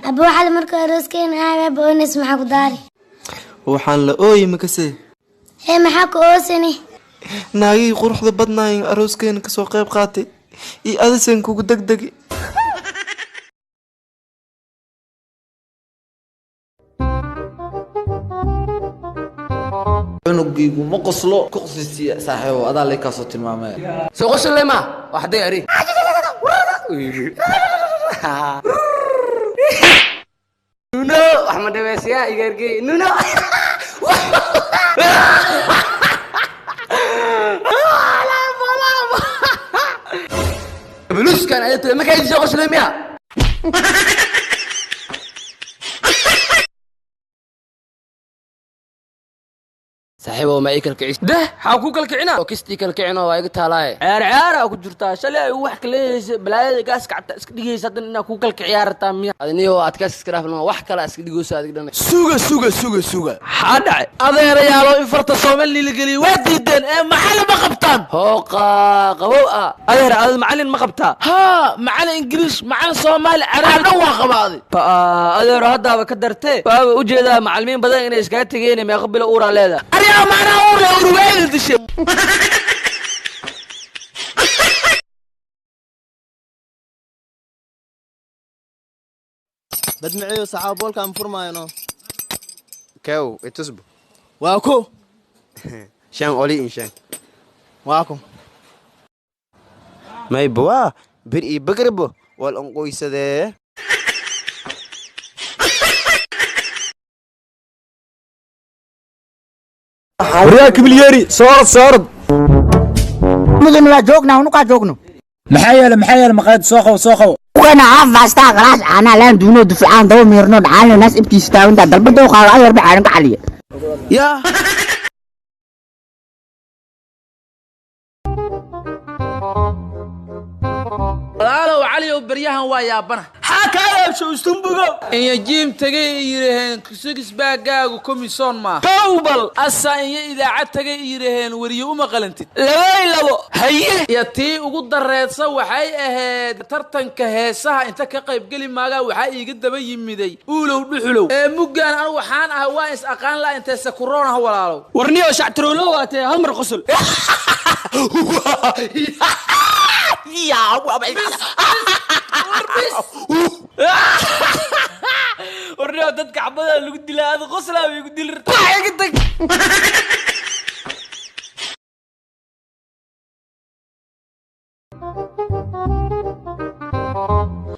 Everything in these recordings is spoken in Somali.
أبو حال مركو روسكين أبو أونس معك داري waxaan la ooyi makasee هي محاكو أوسني naagii quruxda badnaayeen arooskeena ka soo qayb qaatay iyo adiseen kugu degdegi cunugiigu ma qoslo ku qoslistiya saaxiibo adaa lay kaasoo tilmaamay soo qosle ma waxday ari nuno wax ma dhaweysaya igargey nuno بلوس كان قالت ما كان يجي غسل مياه صاحبه ما ياكل كعيش ده حاكو كل كعنا وكستي كل كعنا وايق تالاي عيار او جرتا شلي wax kale balaayada gaas kacabta iska dhigaysa in ku kal ciyaarta miya adniyo aad ka iska raafno wax kale iska dhigayso aad dhan suuga hadhay adeerayaalo in farta Soomaali la galiyo waa diideen ee maxal ma qabtaan hooqa qabow adeer aad macallin ma qabtaa ha macallin Ingiriis macallin Soomaali Carabi waa qabaaday adeer hadaba ka dartay waa u jeedaa macallimiin badan inay iska tageen ma qabila uura leedahay ما أنا أقول وين تشي بد معي صحاب بول كان فرما ينو كاو اتصبوا واكو شان اولي انشان واكو ما يبوا بري بقربو والانقوي سده ورياك ملياري صارت مدن لا جوجنا ونقع جوجنا محايل مقايد سوخو وانا عارف استغل انا لا دونو دفعان دو ميرنو دحال الناس ابتيستا وانت دلبدو قال يربع عينك علي يا walaalow cali oo baryahan waa yaabana حكايه شو استنبغو in jiim tagay yiraheen six baagaagu commission ma tawbal asa in idaacad tagay yiraheen wariyo uma qalantid labo haye yatii ugu dareedsa waxay ahayd tartanka heesaha inta ka qayb gali maaga waxa iiga daba yimiday uulow dhuxulow ee mugaan aan waxaan ah waa is aqaan la inta sakuroon ah walaalow warniyo shactiroolo waatay hal mar qosol يا ابو ورنا dadka xabada lagu dilaa aad qoslaa way ku dilirtaa waxay ka tag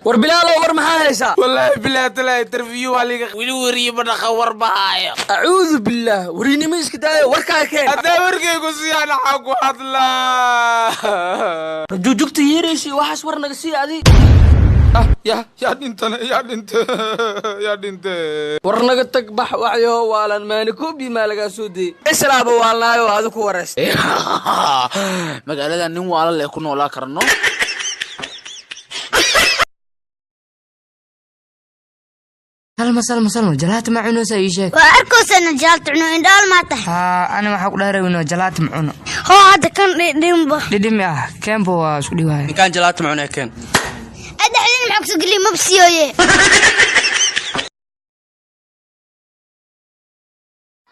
war bilaalo war maxaa haysaa wallahi billahi tala interview waliga wili wariyo badhaqa war bahaya a'uudu billah warinimo iska daayo warkaa keen hada warkaygu siyaan xaq hadlaa rajujugta yeeraysi waxaas war naga sii adi يا دينت war naga tag bax waxyo waalan maani koobi ma laga soo deey islaaba waalnaayo aad ku wareystay magaalada nin waala leh ku noolaa karno سلمى جلات معنا سيشك وأركو سنة جالت عنو إندال ما تح أنا ما حقول هذا إنه جلات معنا هو هذا كان ديمبا ديم يا كم بوا سودي واحد كان جلات معنا كان أدحين معك سقلي ما بسيوية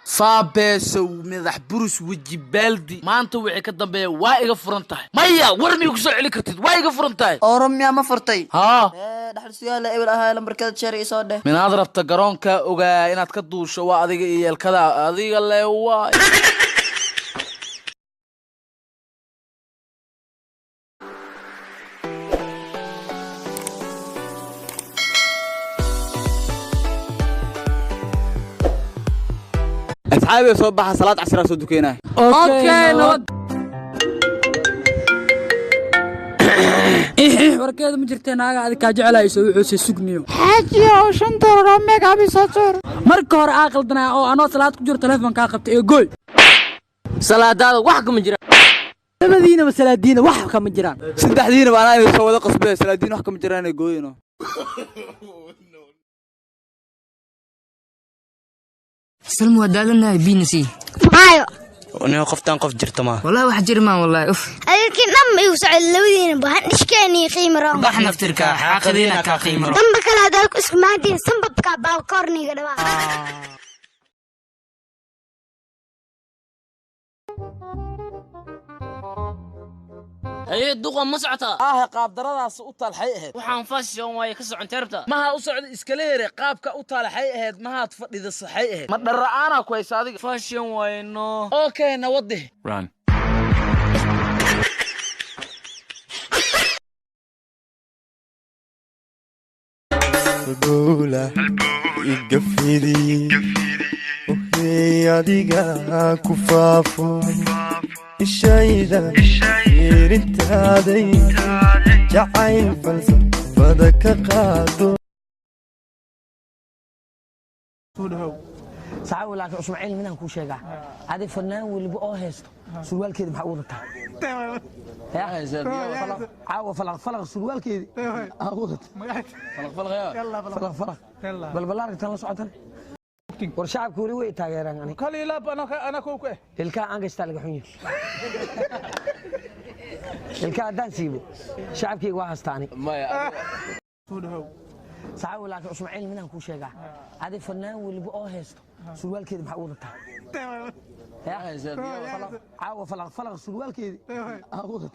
فابسو مدح بروس وجي بالدي ما أنت وعي كدنبه وايغا فرنتاي مايا ورمي وكسو علي كرتid وايغا فرنتاي أورميا ما فرتي ها دحل سيال إبل أها لمركز شرعي صوده من أضربت قرونك وقا إناد كدوش واديق إيا الكذا أديق اللي هو أصحابي صباح صلاة عصر سو دكينا أوكي نود warkeedu ma jirteen aaga aad ka jecelayso wuxuu sugniyo حاجي أو شنطة رميك أبي ساتور marka hore aa qaldanaa oo anoo salaad ku jiro telefoonka qabtay ee gooy salaadaada wax kama jira labadiina salaadiina wax kama jiraan saddexdiina baan ay soo wada qasbay salaadiin wax kama jiraan ay gooyino سلمى ودالنا بينسي هايو ونيو قفتان قف جرتما والله واحد جرمان والله اوف لكن ما يوسع اللودين بهن إشكاني خيمرة bax naftirka xaaqadiina ka qiimaro دم كلا هذاك اسم مادين سنبب كاباو كورني قدوا ايه دوقه ما سعتا qaab daradaas u talxay ahayd waxaan fashion way ka socon rabta maha u socdo iskala heere qaabka u talxay ahayd mahaad fadhida saxay ahayd ma dharra'aana ku haysa adiga fashion way no okay nawadi run Bula igafidi Ohe adiga kufaafo ishayda yeerintaaday jacayl falsafada ka qaado saxaw laakiin Ismaaciil minaan ku sheegaa adi fanaan waliba oo haysto surwaalkeeda maxaa u wataa عاوة فلق سروالكيدي أقولت فلق بلبلارك تنلا سعتنا ورشعب كوري وي تاغيران أنا كلي لا أنا كوكو الكا أنجز تالك حنير الكا دان سيبو شعب كي واحد ثاني ساعة لكن إسماعيل منهم كل شيء هذا فنان واللي بقى هيستو سروال كده محقول تاع عاوة فلق سروال كده أقولت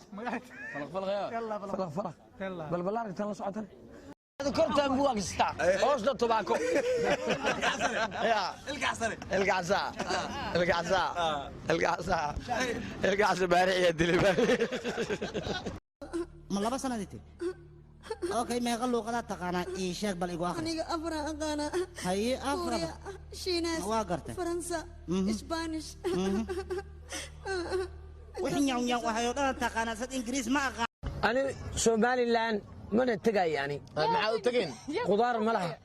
فلق بلبلارك تنلا سعتنا هذا كنت أبوك استع أوش ده تباكو القعسة بارعي يدلي بارعي ما لبس أنا ديتي أوكي ما يغلو قناة تقانا إيشاك بالإيقو آخر أنا أفرا أقانا هاي أفرا شيناس فرنسا إسبانيش وحين يوم يوم وحيو قناة تقانا سد إنجليز ما أقانا أنا سومالي لان من التقاي يعني maxaa u tageen خضار ملح